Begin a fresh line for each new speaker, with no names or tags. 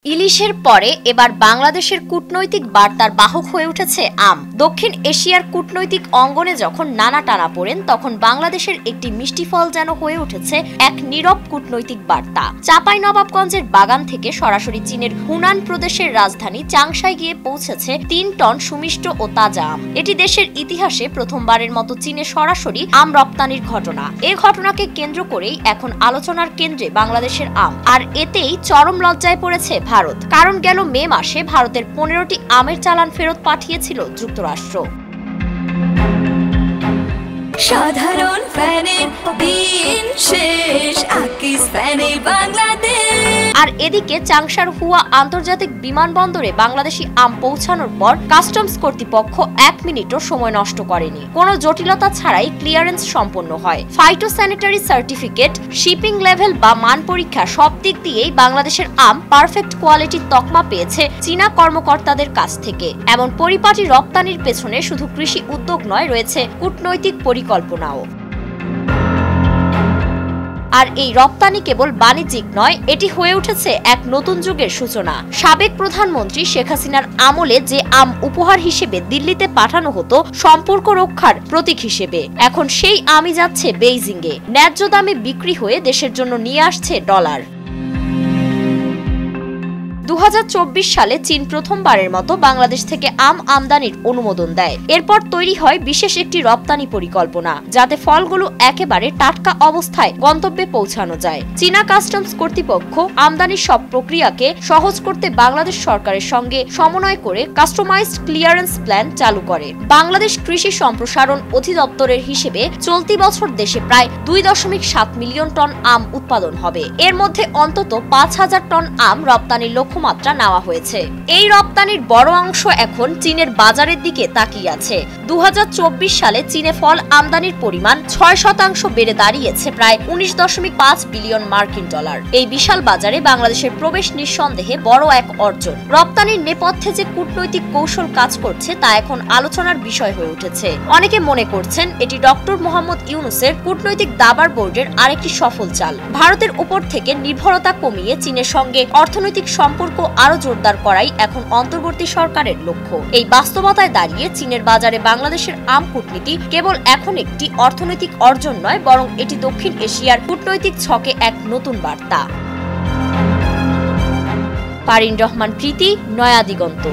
ইলিশের পরে এবার বাংলাদেশের কূটনৈতিক বার্তার বাহক হয়ে উঠেছে আম। দক্ষিণ এশিয়ার কূটনৈতিক অঙ্গনে যখন নানা টানাপোড়েন, তখন বাংলাদেশের একটি মিষ্টি ফল যেন হয়ে উঠেছে এক নীরব কূটনৈতিক বার্তা। চাঁপাইনবাবগঞ্জের বাগান থেকে সরাসরি চীনের হুনান প্রদেশের রাজধানী চাংশাই গিয়ে পৌঁছেছে ৩ টন সুমিষ্ট ও তাজা আম। এটি দেশের ইতিহাসে প্রথমবারের মতো চীনে সরাসরি আম রপ্তানির ঘটনা। এই ঘটনাকে কেন্দ্র করেই এখন আলোচনার কেন্দ্রে বাংলাদেশের আম, আর এতেই চরম লজ্জায় পড়েছে ভারত। কারণ গেল মে মাসে ভারতের 15টি আমের চালান ফেরত পাঠিয়েছিল যুক্তরাষ্ট্র।
সাধারণ ফ্যানের দিন শেষ, আকিস ফ্যানে বাংলাদেশ।
আর এদিকে চাংশার হুয়া আন্তর্জাতিক বিমানবন্দরে বাংলাদেশি আম পৌঁছানোর পর কাস্টমস কর্তৃপক্ষ 1 মিনিটও সময় নষ্ট করেনি। কোনো জটিলতা ছাড়াই ক্লিয়ারেন্স সম্পন্ন হয়। ফাইটোস্যানিটারি সার্টিফিকেট, শিপিং লেভেল বা মান পরীক্ষা সব দিক দিয়েই বাংলাদেশের আম পারফেক্ট কোয়ালিটির তকমা পেয়েছে চীনা কর্মকর্তাদের কাছ থেকে। এমন পরিপাটি রপ্তানির পেছনে শুধু কৃষি উদ্যোগ নয়, রয়েছে কূটনৈতিক পরিকল্পনাও। আর এই রপ্তানি কেবল বাণিজ্যিক নয়, এটি হয়ে উঠেছে এক নতুন যুগের সূচনা। সাবেক প্রধানমন্ত্রী শেখ হাসিনার আমলে যে আম উপহার হিসেবে দিল্লিতে পাঠানো হতো সম্পর্ক রক্ষার প্রতীক হিসেবে, এখন সেই আমই যাচ্ছে বেইজিংয়ে। ন্যায্য দামে বিক্রি হয়ে দেশের জন্য নিয়ে আসছে ডলার। 2024 সালে চীন প্রথমবারের মতো বাংলাদেশ থেকে আম আমদানির অনুমোদন দেয়। এরপর তৈরি হয় বিশেষ একটি রপ্তানি পরিকল্পনা, যাতে ফলগুলো একেবারে টাটকা অবস্থায় গন্তব্যে পৌঁছানো যায়। চীনা কাস্টমস কর্তৃপক্ষ আমদানির সব প্রক্রিয়াকে সহজ করতে বাংলাদেশ সরকারের সঙ্গে সমন্বয় করে কাস্টমাইজড ক্লিয়ারেন্স প্ল্যান চালু করে। বাংলাদেশ কৃষি সম্প্রসারণ অধিদপ্তরের হিসেবে চলতি বছর দেশে প্রায় 2.7 মিলিয়ন টন আম উৎপাদন হবে। এর মধ্যে অন্তত 5,000 টন আম রপ্তানির লক্ষ্যমাত্রা নেওয়া হয়েছে। এই রপ্তানির বড় অংশ এখন চীনের বাজারের দিকে তাকিয়ে আছে। 2024 সালে চীনে ফল আমদানির পরিমাণ 6% বেড়ে দাঁড়িয়েছে প্রায় 19.5 বিলিয়ন মার্কিন ডলার। এই বিশাল বাজারে বাংলাদেশের প্রবেশ নিঃসন্দেহে বড় এক অর্জন। রপ্তানির নেপথ্যে যে কূটনৈতিক কৌশল কাজ করছে তা এখন আলোচনার বিষয় হয়ে উঠেছে। অনেকে মনে করছেন এটি ডক্টর মোহাম্মদ ইউনূসের কূটনৈতিক দাবার বোর্ডের আরেকটি সফল চাল। ভারতের উপর থেকে নির্ভরতা কমিয়ে চীনের সঙ্গে অর্থনৈতিক সম্পর্ক আরো জোরদার করাই এখন অন্তর্বর্তী সরকারের লক্ষ্য। এই বাস্তবতায় দাঁড়িয়ে চীনের বাজারে বাংলাদেশের আম কূটনীতি কেবল এখন একটি অর্থনৈতিক অর্জন নয়, বরং এটি দক্ষিণ এশিয়ার কূটনৈতিক ছকে এক নতুন বার্তা। পারিন রহমান প্রীতি, নয়া দিগন্ত।